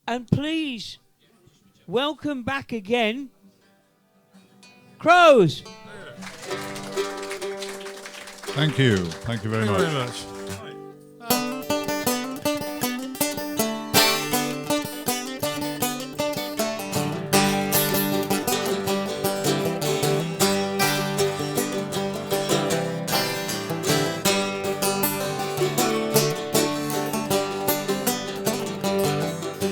And please, welcome back again, Crows. Thank you. Thank you very much.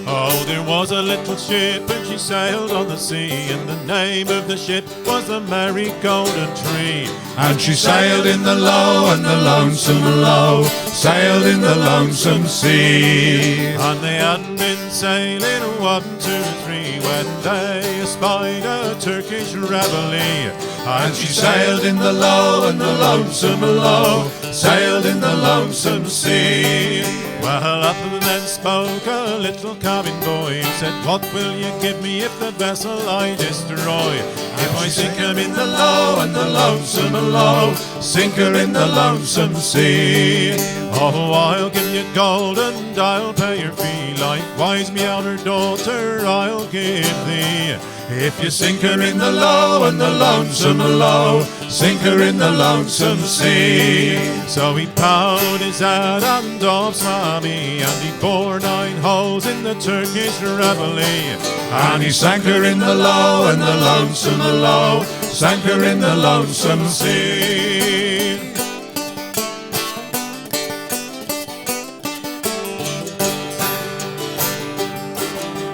Oh, there was a little ship and she sailed on the sea, and the name of the ship was the Merry Golden Tree. And she sailed in the low and the lonesome low, sailed in the lonesome sea. And they hadn't been sailing 1, 2, 3 when they espied a Turkish reveille. And she sailed in the low and the lonesome low, sailed in the lonesome sea. Well, up and then spoke a little cabin boy, said, "What will you give me if the vessel I destroy? If I sink her in the low and the lonesome low, sink her in the lonesome sea." Oh, I'll give you gold and I'll pay your fee, likewise me elder daughter I'll give thee. If you sink her in the low and the lonesome low, sink her in the lonesome sea. So he bowed his head and off swam he, and he bore 9 holes in the Turkish reveille. And he sank her in the low and the lonesome low, sank her in the lonesome sea.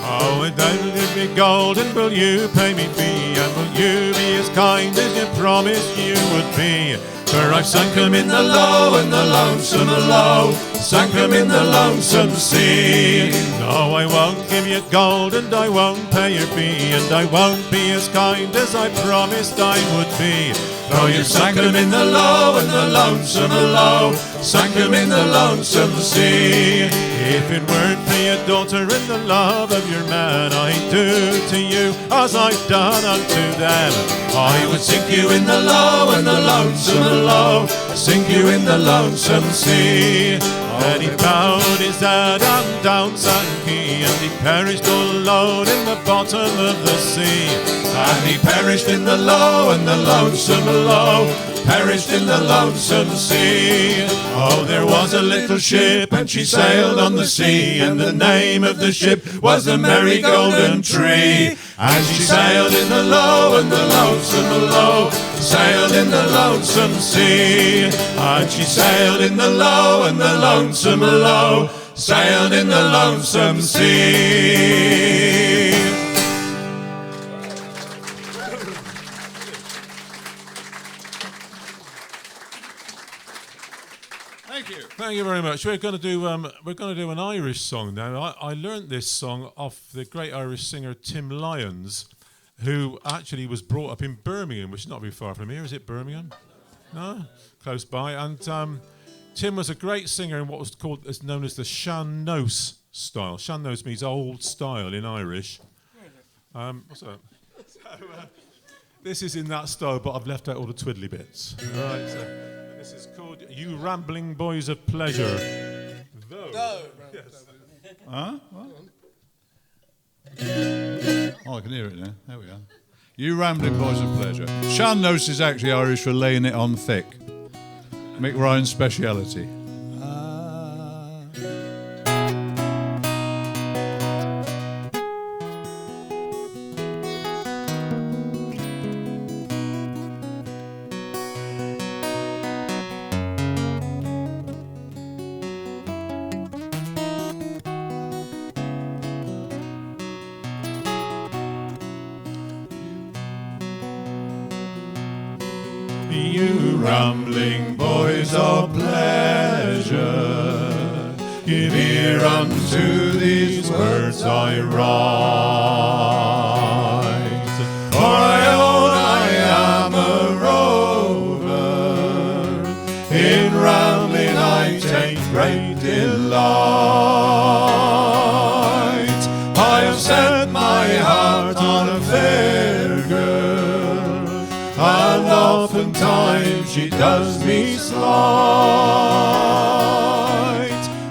Oh, and I will give me gold, and will you pay me fee? And will you be as kind as you promised you would be? For I've sunk him in the low and the lonesome low, sunk him in the lonesome sea. No, I won't give you gold, and I won't pay your fee, and I won't be as kind as I promised I would be. Though you sank him in the low and the lonesome low, sank him in the lonesome sea. If it weren't for your daughter and the love of your man, I'd do to you as I've done unto them. I would sink you in the low and the lonesome low, sink you in the lonesome sea. Then he bowed his head and down sank he, and he perished all alone in the bottom of the sea. And he perished in the low and the lonesome low, perished in the lonesome sea. Oh, there was a little ship and she sailed on the sea, and the name of the ship was the Merry Golden Tree. And she sailed in the low and the lonesome low, sailed in the lonesome sea. And she sailed in the low and the lonesome low, sailed in the lonesome sea. Thank you very much. We're going to do an Irish song now. I learnt this song off the great Irish singer Tim Lyons, who actually was brought up in Birmingham, which is not very far from here. Is it Birmingham? No, close by. And Tim was a great singer in what was known as the Sean Nose style. Sean Nose means old style in Irish. What's that? This is in that style, but I've left out all the twiddly bits. Right. So this is called "You Rambling Boys of Pleasure." Yes. Huh? What? Oh, I can hear it now. There we are. You Rambling Boys of Pleasure. Sean Nose is actually Irish for laying it on thick. Mick Ryan's speciality. You rambling boys of pleasure, give ear unto these words I write. For I own I am a rover, in rambling I take great delight. I have set my heart on a fair girl, and oftentimes she does me slight,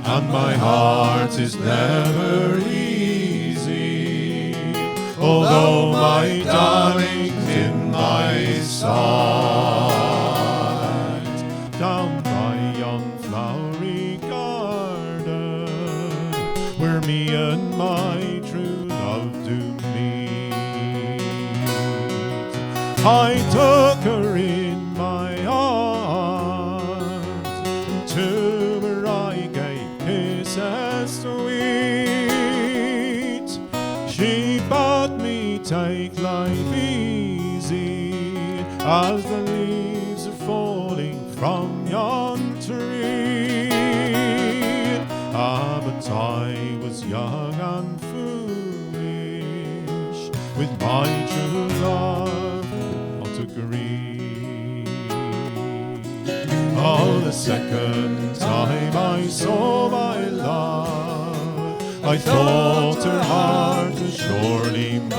and my heart is never easy although my darling's in my sight. Down by yon flowery garden, where me and my true love do meet, I took her in my arms, and to her I gave kisses sweet. She bade me take life easy, as the leaves are falling from yon tree. Ah, but I was young and foolish, with my true love not agree. Oh, the second time I saw my love, I thought her heart was surely mine.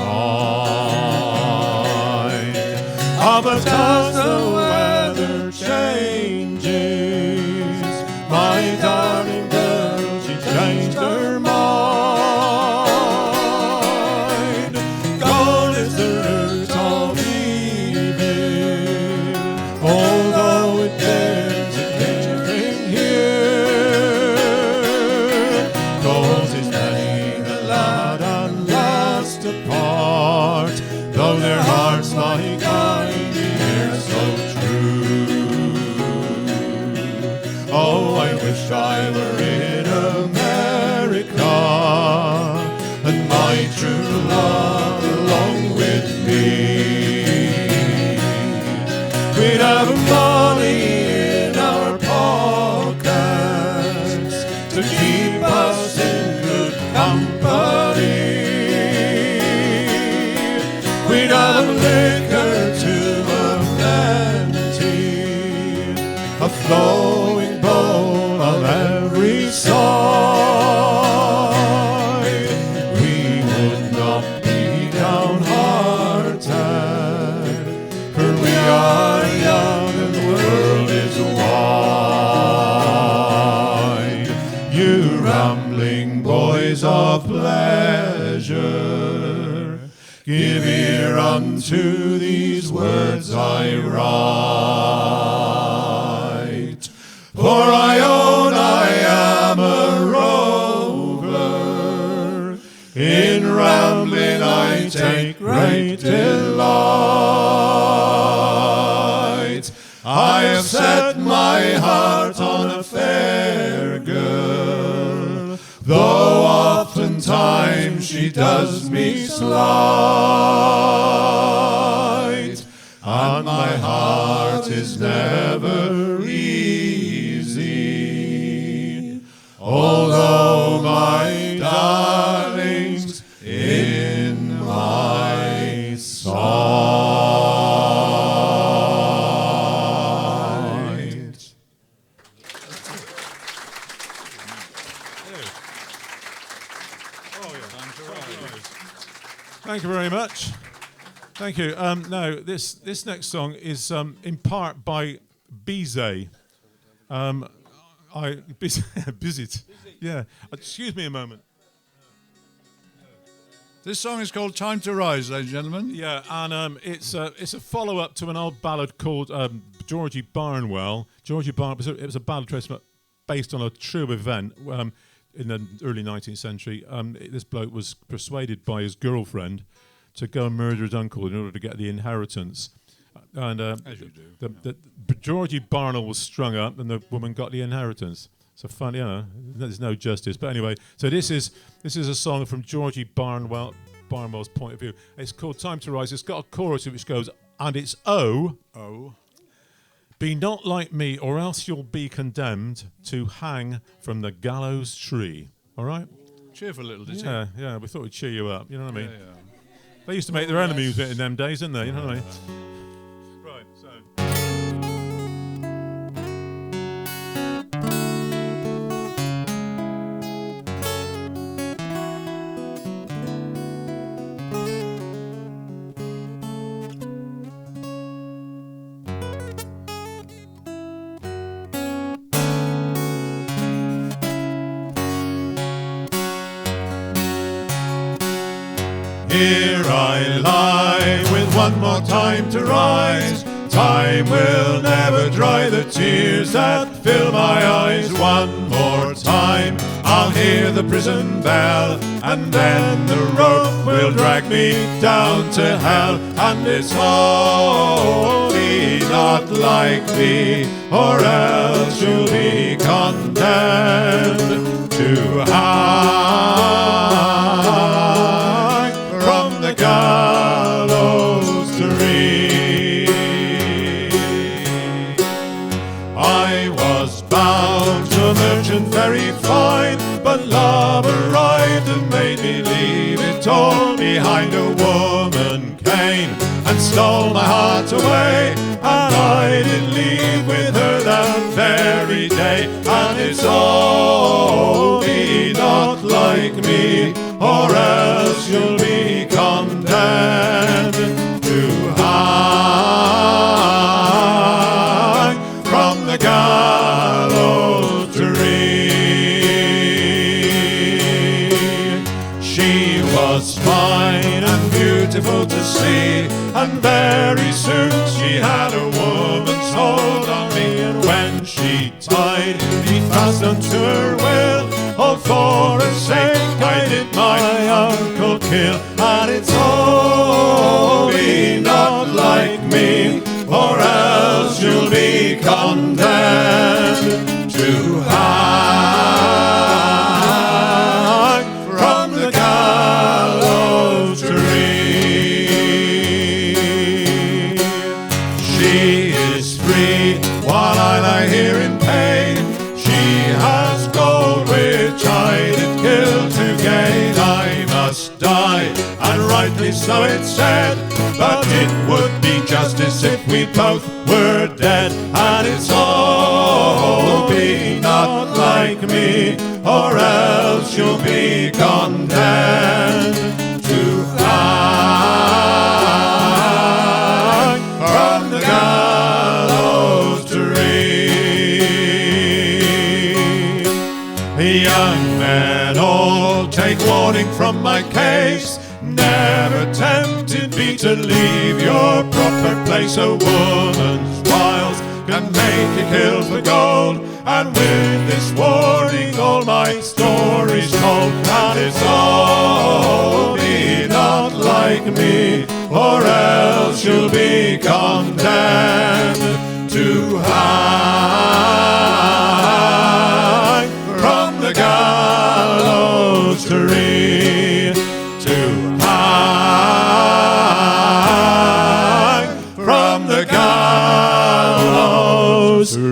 Ah, but as the weather changes, my darling girl, she changed her mind. Gone is the root of evil, although it bears a lingering here. Causes many the lad and last apart, though their hearts lie kind, here so true. Oh, I wish I were in America, and my true love along with me. We'd have money in our pockets to keep us in good company. We'd have liquor to a plenty, a flowing bowl on every side. We would not be downhearted, for we are young and the world is wide. You rambling boys of pleasure, give ear unto these words I write. For I own I am a rover, in rambling I take great delight. I have set my heart on a fair girl, though oftentimes she does me slight, and my heart is never easy, although my darling's in my sight. Thank you very much. Thank you. Now, this next song is in part by Bizet. Bizet. Yeah. Excuse me a moment. This song is called Time to Rise, ladies and gentlemen. Yeah, and it's a follow-up to an old ballad called Georgie Barnwell. Georgie Barnwell, it was a ballad based on a true event in the early 19th century. This bloke was persuaded by his girlfriend to go and murder his uncle in order to get the inheritance. And As you do. Georgie Barnwell was strung up, and the woman got the inheritance. So fun, there's no justice. But anyway, so this is a song from Georgie Barnwell's point of view. It's called Time to Rise. It's got a chorus which goes, and it's oh, be not like me, or else you'll be condemned to hang from the gallows tree. All right? Cheerful little ditty. Yeah, we thought we'd cheer you up. You know what I mean? Yeah. They used to make their own music in them days, didn't they? You know what I mean? Right, so. Here I lie with one more time to rise. Time will never dry the tears that fill my eyes. One more time I'll hear the prison bell, and then the rope will drag me down to hell. And it's only not like me, or else you'll be condemned to hang from the gallows tree. I was bound to a merchant very fine, but love arrived and made me leave it all behind. A woman came and stole my heart away, and I did leave with her that very day. And it's only not like me, or else you'll be condemned to hang from the gallows tree. She was fine and beautiful to see, and very soon she had a woman's hold on me. And when she tied me fast unto her will, all for her sake I did my uncle kill. And it's only not like me, or else you'll be condemned to hang from the gallows tree. She is free while I lie here in pain. She has gold which I did kill to gain. I must die, and rightly so it's said, but it would be justice if we both were dead. And it's only not like me, or else you'll be condemned to hang from the gallows tree. Young men all take warning from my case. Never tempted me to leave your proper place. A woman's wiles can make you kill for gold, and with this warning all my story's told. And it's only not like me, or else you'll be condemned to hang from the gallows tree. To hang from the gallows tree.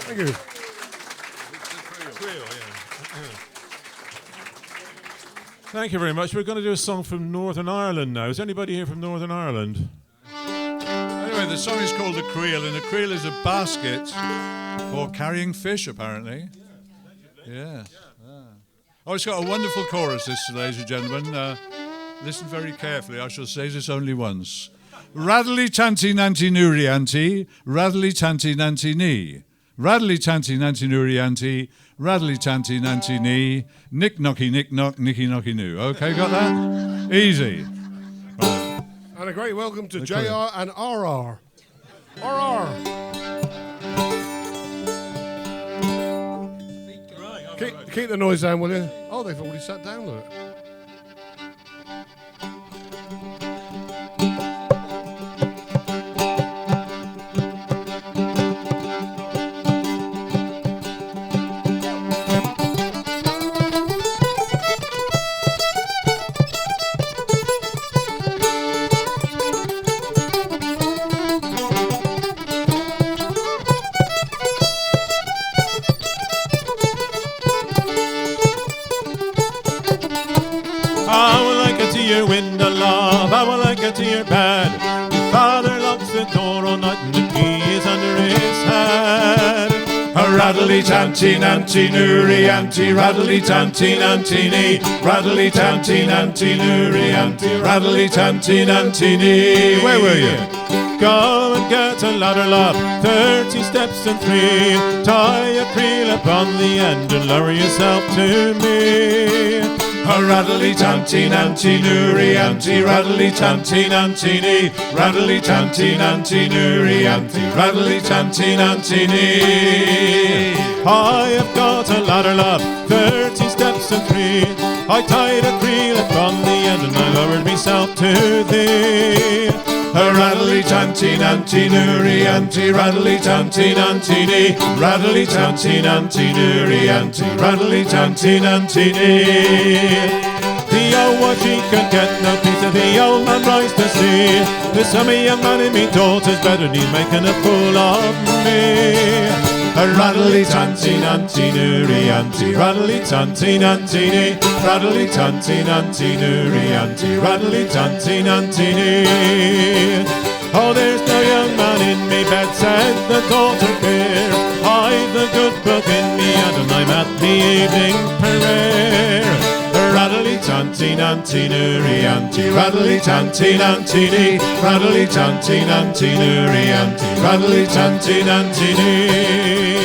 Thank you. Thank you very much. We're going to do a song from Northern Ireland now. Is anybody here from Northern Ireland? Anyway, the song is called a creel, and a creel is a basket for carrying fish, apparently. Yeah. Oh, it's got a wonderful chorus, this, ladies and gentlemen. Listen very carefully. I shall say this only once. Raddly tanty nanty nuri anty, raddly tanty nanty knee. Raddly tanty nanty nuri anty, raddly tanty nanty knee. Nick knocky nick knock, nicky knocky noo. Okay, got that? Easy. And a great welcome to JR and RR. RR. Keep the noise down, will you? Oh, they've already sat down, look. How will I get to your window, love? How will I get to your bed? Your father locks the door all night and the key is under his head. A raddly tanty nanty nuri anty, raddly tanty nanty knee, raddly tanty nanty nuri anty, raddly tanty nanty knee. Where were you? Go and get a ladder, love, 30 steps and 3. Tie a creel upon the end and lower yourself to me. A rattly tanty nanty noory anty, rattly tanty nanty nee, rattly tanty nanty noory anty, rattly tanty nanty nee. I have got a ladder, love, 30 steps and 3. I tied a creel upon the end and I lowered myself to thee. A rattly tanty nanty noory anty, rattly tanty nanty nee, rattly tanty nanty noory anty, rattly tanty nanty nee. The old one, she can get no peace, and the old man rise to see. There's some young man in me daughter's bed and he's making a fool of me. A rattly tanty nanty noory anty, rattly tanty nanty nee, rattly tanty nanty noory anty, rattly tanty nanty nee. Oh, there's no young man in me bed, said the daughter fair. I've the good book in me and I'm at the evening prayer. Rattly tanty nanty noory anty, rattly tanty nanty nee, rattly tanty nanty noory anty, rattly tanty nanty nee.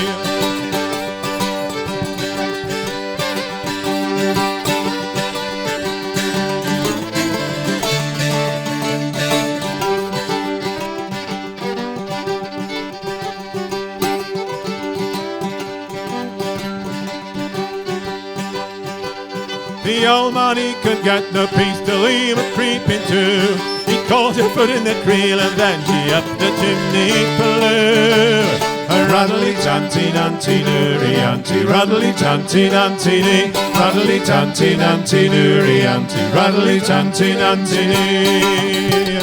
The old man, he could get no peace till he was creeping too. He caught her foot in the creel and then she up the chimney flew. A rattly tanty nanty noory anty, rattly tanty nanty nee, rattly tanty nanty noory anty, rattly tanty nanty nee.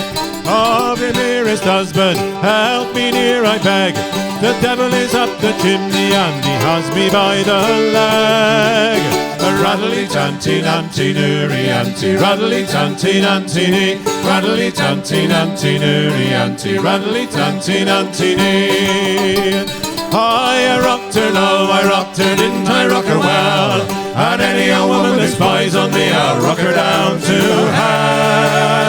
Oh, the dearest husband, help me near, I beg. The devil is up the chimney and he has me by the leg. A rattly tanty nanty noory anty, rattly tanty nanty nee, rattly tanty nanty noory anty, rattly tanty nanty nee. I rocked her low, I rocked her, didn't I rock her well? And any old woman that spies on me, I'll rock her down to hell.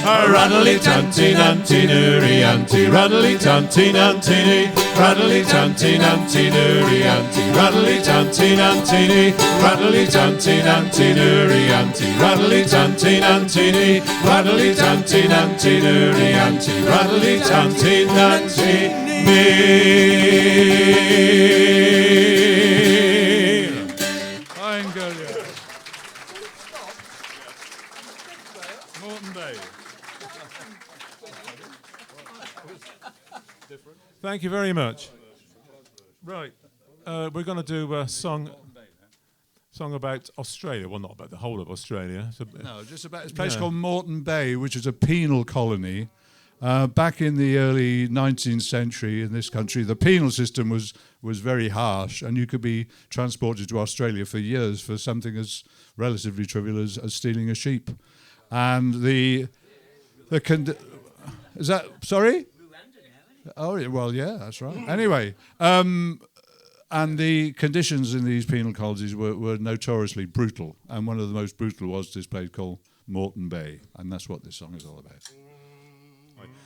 A rattly tanty nanty noory anty, rattly tanty nanty nee, rattly tanty nanty noory anty, rattly tanty nanty nee, rattly tanty nanty noory anty, rattly tanty nanty nee, rattly tanty nanty noory anty, rattly tanty nanty nee. Fine girl, yeah. Moreton Bay. Thank you very much. Right, we're going to do a song about Australia. Well, not about the whole of Australia. No, just about this place called Moreton Bay, which is a penal colony. Back in the early 19th century in this country, the penal system was very harsh, and you could be transported to Australia for years for something as relatively trivial as stealing a sheep. And is that, sorry? Oh, well, yeah, that's right. Anyway, and the conditions in these penal colonies were notoriously brutal, and one of the most brutal was this place called Moreton Bay, and that's what this song is all about.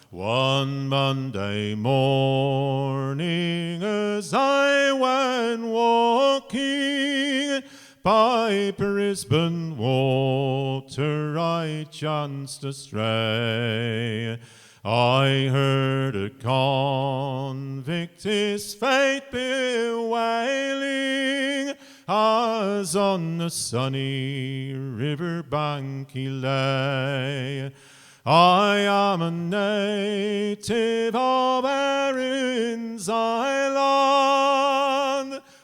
One Monday morning as I went walking by Brisbane water, I chanced to stray. I heard a convict his fate bewailing, as on the sunny river bank he lay. I am a native of Erin's Island,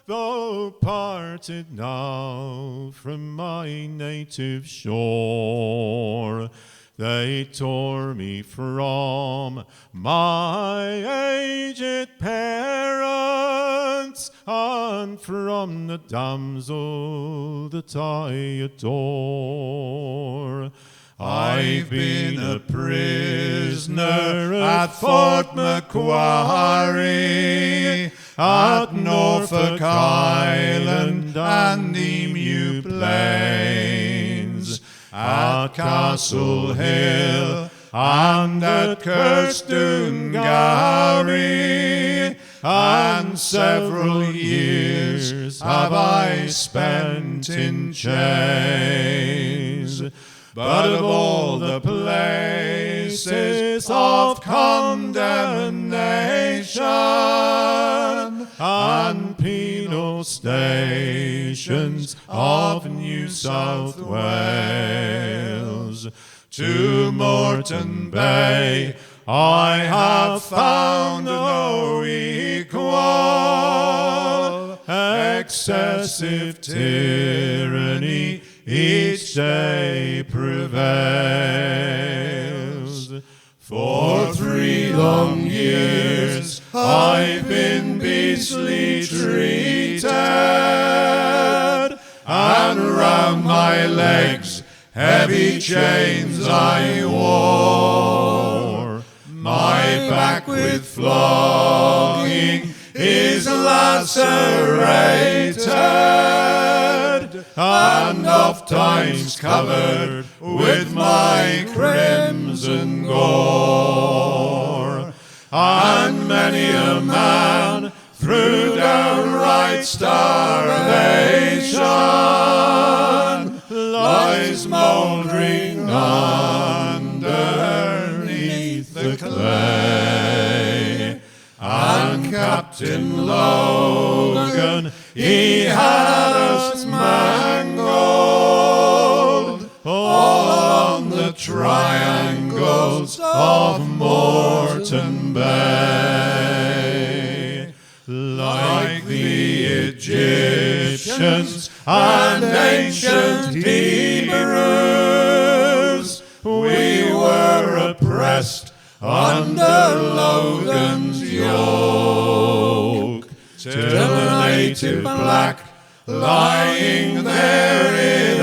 though parted now from my native shore. They tore me from my aged parents and from the damsel that I adore. I've been a prisoner at Fort Macquarie, at Norfolk Island and Emu Plains, at Castle Hill and at Kirstungary, and several years have I spent in chains. But of all the places of condemnation and penal stations of New South Wales, to Moreton Bay I have found no equal. Excessive tyranny each day prevails. For 3 long years I've been beastly treated, and round my legs heavy chains I wore. My back with flogging is lacerated, and oft times covered with my crimson gore. And many a man through downright starvation lies mouldering underneath the clay. And Captain Logan, he had us mangled all on the triangles of Moreton Bay. Like the Egyptians and ancient Hebrews, we were oppressed under Logan's yoke, till a native black, lying there in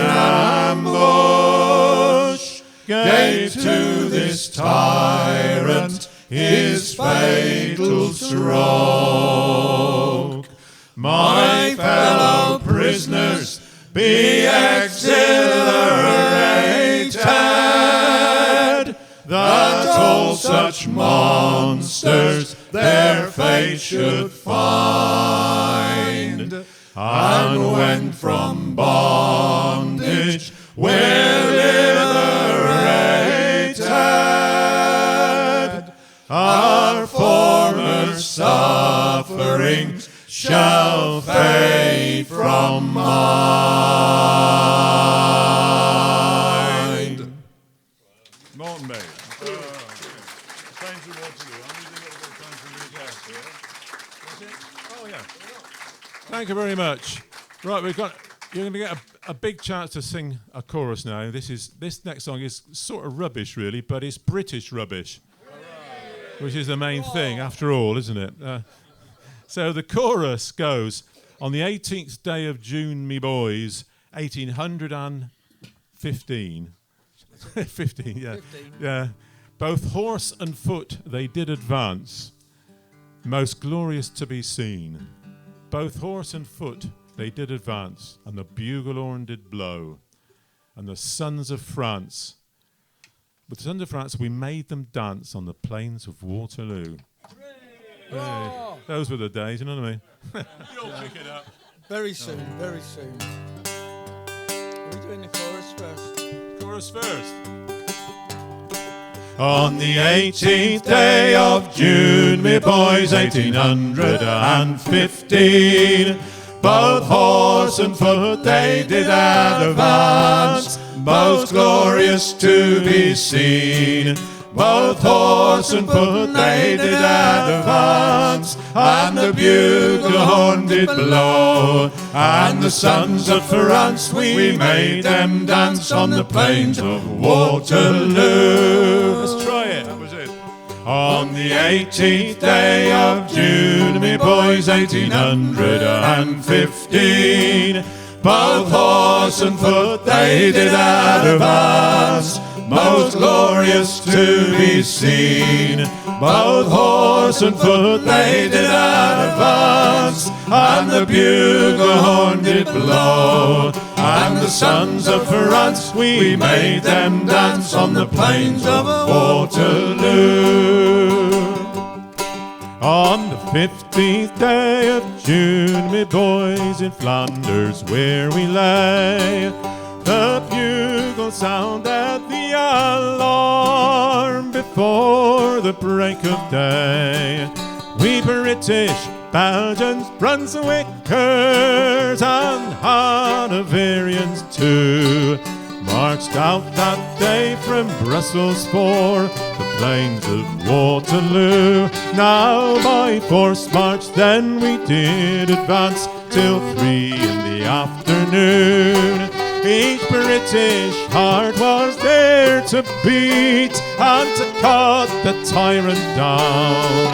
ambush, gave to this tyrant his fatal stroke. My fellow prisoners, be exhilarated, that all such monsters their fate should find. And when from bondage we're liberated, our former sufferings shall fade from mind. Moreton Bay. Thank you very much. Right, you're going to get a big chance to sing a chorus now. This next song is sort of rubbish, really, but it's British rubbish, which is the main thing, after all, isn't it? So the chorus goes, on the 18th day of June, me boys, 1815. 15, yeah. 15. Yeah. Both horse and foot they did advance, most glorious to be seen. Both horse and foot they did advance, and the bugle horn did blow. And the sons of France, with the sons of France, we made them dance on the plains of Waterloo. Hey, those were the days, you know what I mean? You'll pick it up. Very soon, very soon. Are we doing the chorus first? Chorus first. On the 18th day of June, me boys, 1815, both horse and foot they did advance, most glorious to be seen. Both horse and foot they did advance, and the bugle horn did blow. And the sons of France, we made them dance on the plains of Waterloo. Let's try it. That was it. On the 18th day of June, me boys, 1815, both horse and foot they did advance, most glorious to be seen. Both horse and foot they did advance, and the bugle horn did blow. and the sons of France, we made them dance on the plains of Waterloo. On the 15th day of June, me boys, in Flanders where we lay, the bugle sounded the alarm before the break of day. We British, Belgians, Brunswickers, and Hanoverians too marched out that day from Brussels for the plains of Waterloo. Now by force march then we did advance till 3 in the afternoon. Each British heart was there to beat and to cut the tyrant down.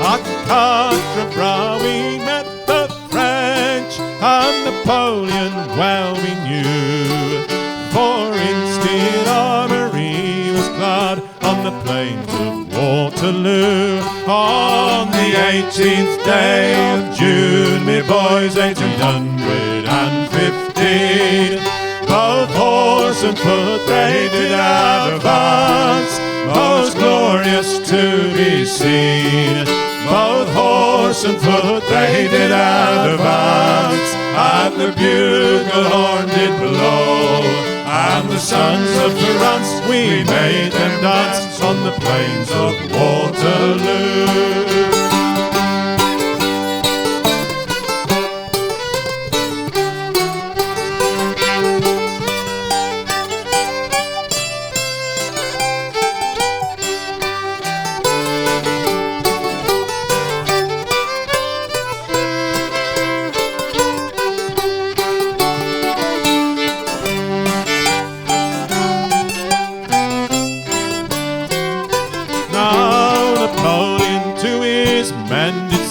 At Quatre Bras we met the French, and Napoleon well we knew, for in steel armour he was clad on the plains of Waterloo. On the 18th day of June, me boys, 1815, both horse and foot they did advance, most glorious to be seen. Both horse and foot they did advance, and the bugle horn did blow, and the sons of France, we made them dance on the plains of Waterloo.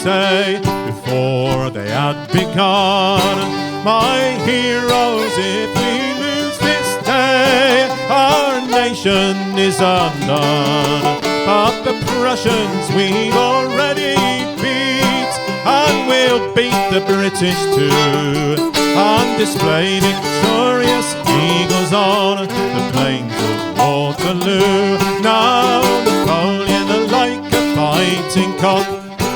Say, before they had begun, my heroes, if we lose this day, our nation is undone. But the Prussians we've already beat, and we'll beat the British too, and display victorious eagles on the plains of Waterloo. Now Napoleon, like a fighting cock,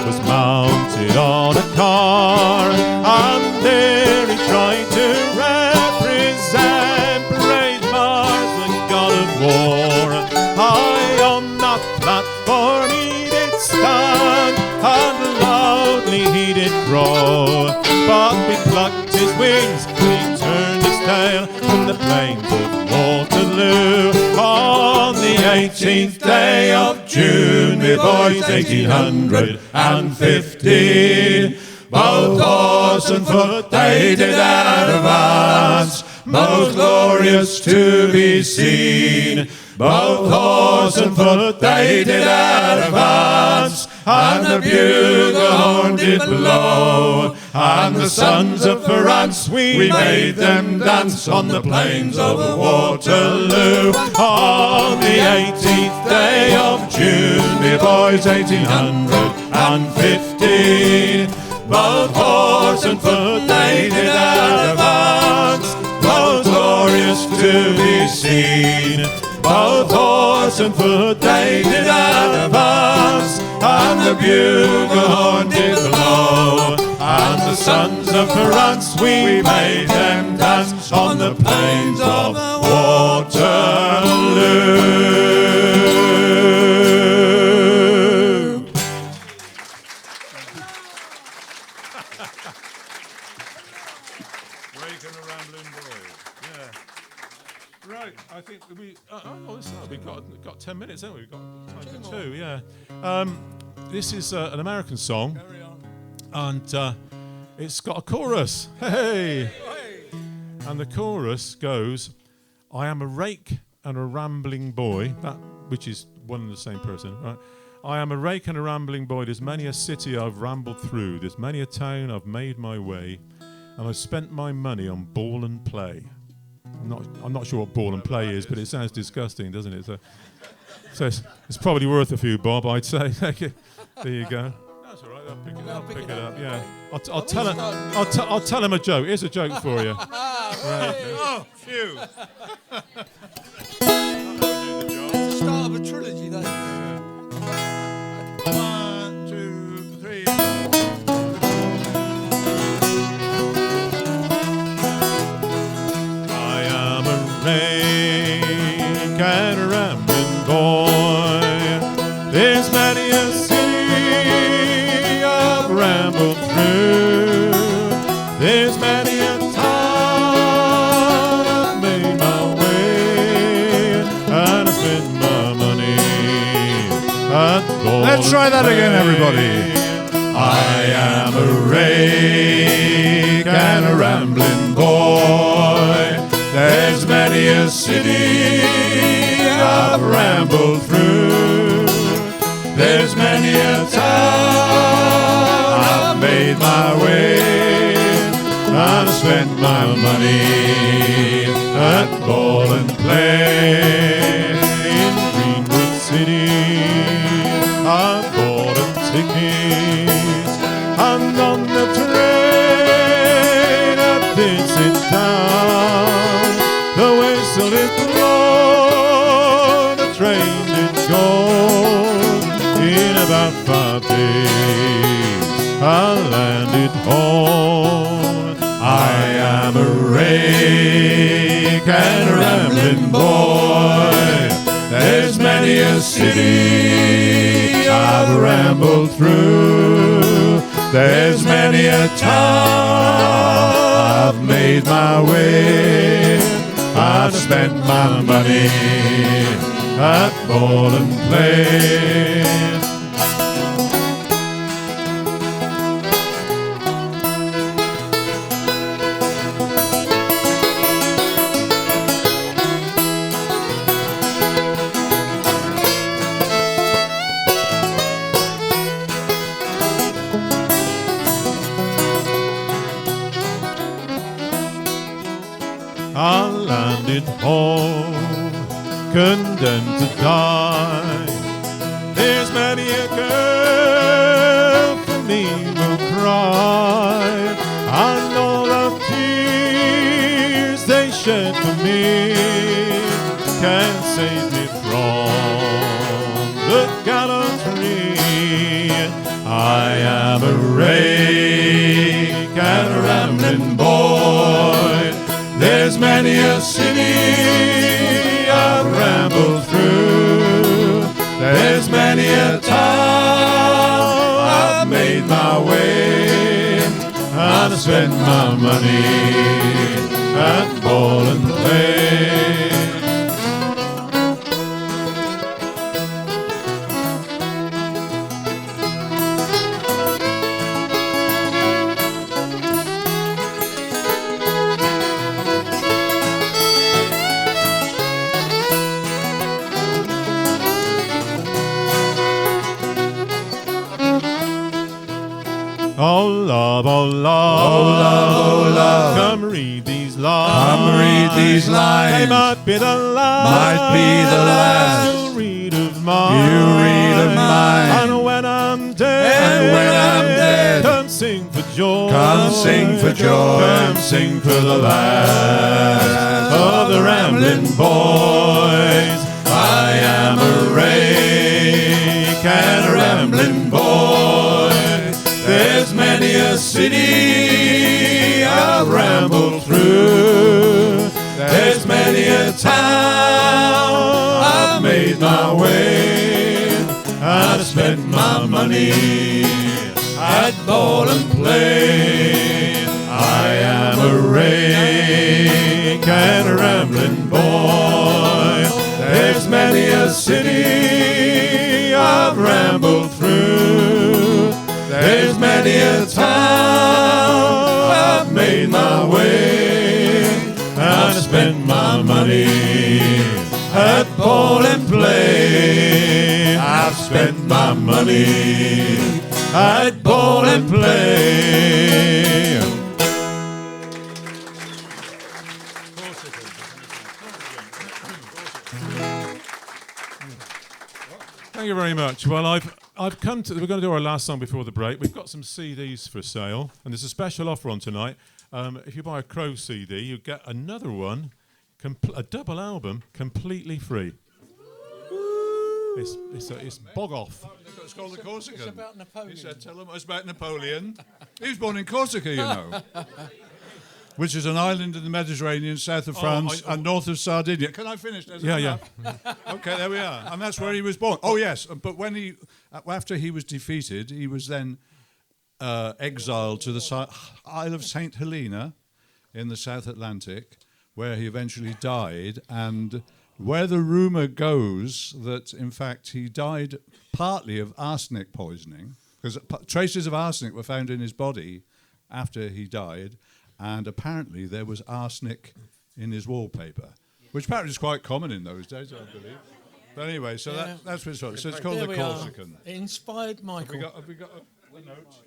was mounted on a car, and there he tried to represent brave Mars, the god of war. High on that platform he did stand, and loudly he did crow, but we plucked his wings and he turned his tail from the plains of Waterloo. On the 18th day of June, me boys, 1815, both horse and foot they did advance, most glorious to be seen. Both horse and foot they did advance, and the bugle horn did blow, and the sons of France, we made them dance on the plains of Waterloo. On the 18th day of June, me boys, 1815, both horse and foot they did advance, most glorious to be seen. Both horse and foot they did advance, and the bugle horn did blow, and the sons of France, we made them dance on the plains of Waterloo. Breaking a rambling boy. Yeah. Right, I think we got 10 minutes, haven't we? We've got time for 2, yeah. This is an American song, and it's got a chorus. Hey! And the chorus goes, I am a rake and a rambling boy, which is one and the same person, right? I am a rake and a rambling boy, there's many a city I've rambled through, there's many a town I've made my way, and I've spent my money on ball and play. I'm not sure what ball and play is, but it sounds disgusting, doesn't it? So it's probably worth a few bob, I'd say. There you go. That's all right. I'll pick it up. Yeah. I'll Oh, tell him. he's not- I'll tell him a joke. Here's a joke for you. Oh, phew. It's the start of a trilogy, that is. 1, 2, 3. I am a rake and a rambling boy. There's many a city I've rambled through. There's many a town I've made my way, and I spent my money at ball. Let's try that again, everybody. I am a rake and a rambling boy. There's many a city I've rambled through. There's many a town I've made my way, and I spent my money at ball and play. In Greenwood City I bought a ticket, and on the train I did sit down. The whistle did blow, the train did go. In about 5 days I landed home. I am a rake and a rambling boy. There's many a city I've rambled through. There's many a town I've made my way. I've spent my money at ball and play. I landed home, condemned to die. There's many a girl for me will cry, and all the tears they shed for me can't save me from the gallantry. I am a rake and a rambling boy. There's many a city I've rambled through. There's many a town I've made my way, and I spent my money at ball and play. Oh love, oh love, Oh love, oh love. come read these lines. Come read these lines. They might be the last. Might be the last. You read of mine. You read of mine. And when I'm dead, And when I'm dead, come sing for joy. come sing for joy. Come sing for the last of the rambling boys. I am a rake and a rambling boy. There's many a city I've rambled through. There's many a town I've made my way. I've spent my money at ball and play. I am a rake and a rambling boy. There's many a city I've rambled through. There's many a town I've made my way. I've spent my money at ball and play. I've spent my money at ball and play. Thank you very much. Well, I've come to. We're going to do our last song before the break. We've got some CDs for sale, and there's a special offer on tonight. If you buy a Crow CD, you get another one, a double album, completely free. It's bog off. It's called the Corsican. It's about Napoleon. He said, tell them it's about Napoleon. He was born in Corsica, you know. Which is an island in the Mediterranean, south of France and north of Sardinia. Can I finish? Yeah. Okay, there we are. And that's where he was born. Oh, yes. But after he was defeated, he was then exiled to the Isle of St. Helena in the South Atlantic, where he eventually died. And where the rumour goes that, in fact, he died partly of arsenic poisoning, because traces of arsenic were found in his body after he died. And apparently there was arsenic in his wallpaper, which apparently is quite common in those days, I believe. But anyway, so that's what it's called. So it's called There the we are. Corsican. It inspired Michael. Have we got a note?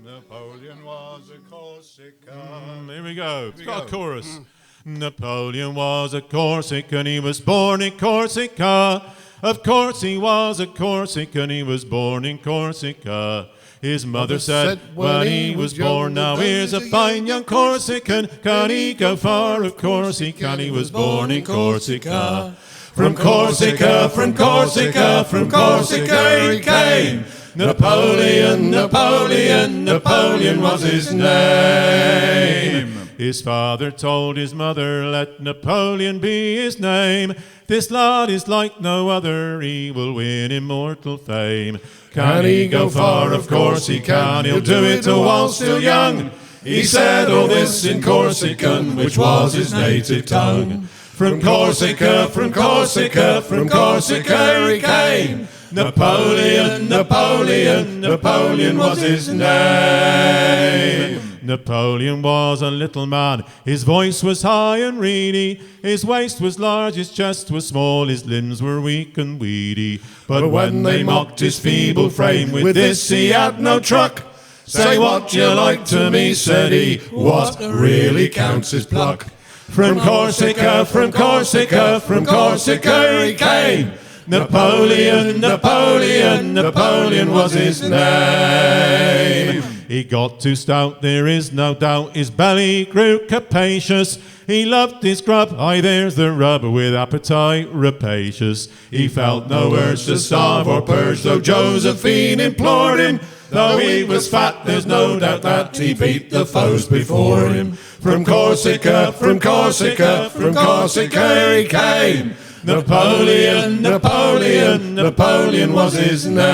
Napoleon was a Corsican. Here we go. It's got a chorus. Napoleon was a Corsican. He was born in Corsica. Of course he was a Corsican. He was born in Corsica. His mother said when he was born, now here's a fine young Corsican. Can he go far? Of course he can. He was born in Corsica. From Corsica, from Corsica, from Corsica he came. Napoleon, Napoleon, Napoleon was his name. His father told his mother, let Napoleon be his name. This lad is like no other, he will win immortal fame. Can he go far? Of course he can, he'll do it while still young. He said all this in Corsican, which was his native tongue. From Corsica, from Corsica, from Corsica he came. Napoleon, Napoleon, Napoleon was his name. Napoleon was a little man, his voice was high and reedy, his waist was large, his chest was small, his limbs were weak and weedy. But when they mocked his feeble frame, with this he had no truck. Say what you like to me, said he, what really counts is pluck. From Corsica, from Corsica, from Corsica he came. Napoleon, Napoleon, Napoleon was his name. He got too stout, there is no doubt, his belly grew capacious. He loved his grub, aye there's the rub, with appetite rapacious. He felt no urge to starve or purge, though Josephine implored him. Though he was fat, there's no doubt that he beat the foes before him. From Corsica, from Corsica, from Corsica he came. Napoleon, Napoleon, Napoleon was his name.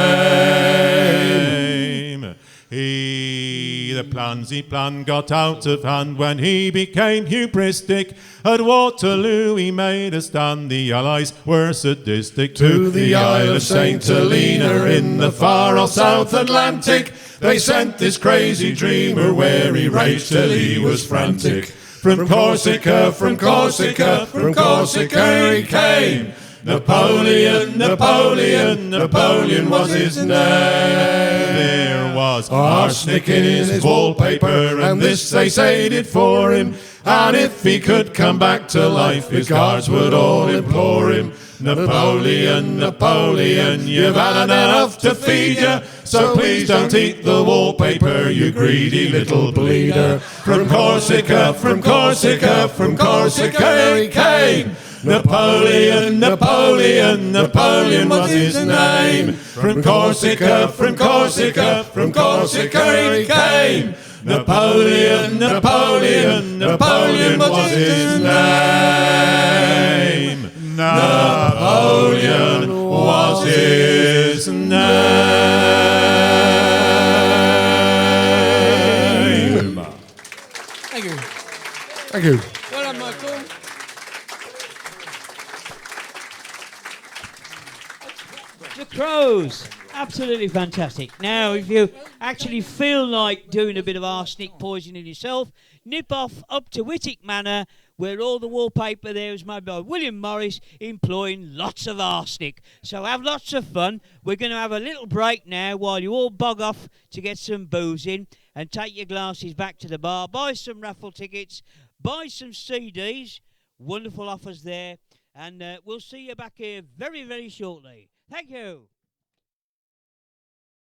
The plans he planned got out of hand when he became hubristic. At Waterloo he made a stand, the Allies were sadistic. To the Isle of St. Helena in the far off South Atlantic, they sent this crazy dreamer where he raged till he was frantic. From Corsica, from Corsica, from Corsica he came. Napoleon, Napoleon, Napoleon was his name. There was arsenic in his wallpaper, and this they say did for him. And if he could come back to life, his guards would all implore him. Napoleon, Napoleon, you've had enough to feed you, so please don't eat the wallpaper, you greedy little bleeder. From Corsica, from Corsica, from Corsica he came. Napoleon, Napoleon, Napoleon was his name. From Corsica, from Corsica, from Corsica he came. Napoleon, Napoleon, Napoleon was his name. Napoleon was his name. Thank you. Thank you. Well done, Michael. The Crows. Absolutely fantastic. Now, if you actually feel like doing a bit of arsenic poisoning yourself, nip off up to Whittick Manor, where all the wallpaper there is made by William Morris, employing lots of arsenic. So have lots of fun. We're going to have a little break now while you all bog off to get some booze in and take your glasses back to the bar, buy some raffle tickets, buy some CDs. Wonderful offers there. And we'll see you back here very, very shortly. Thank you.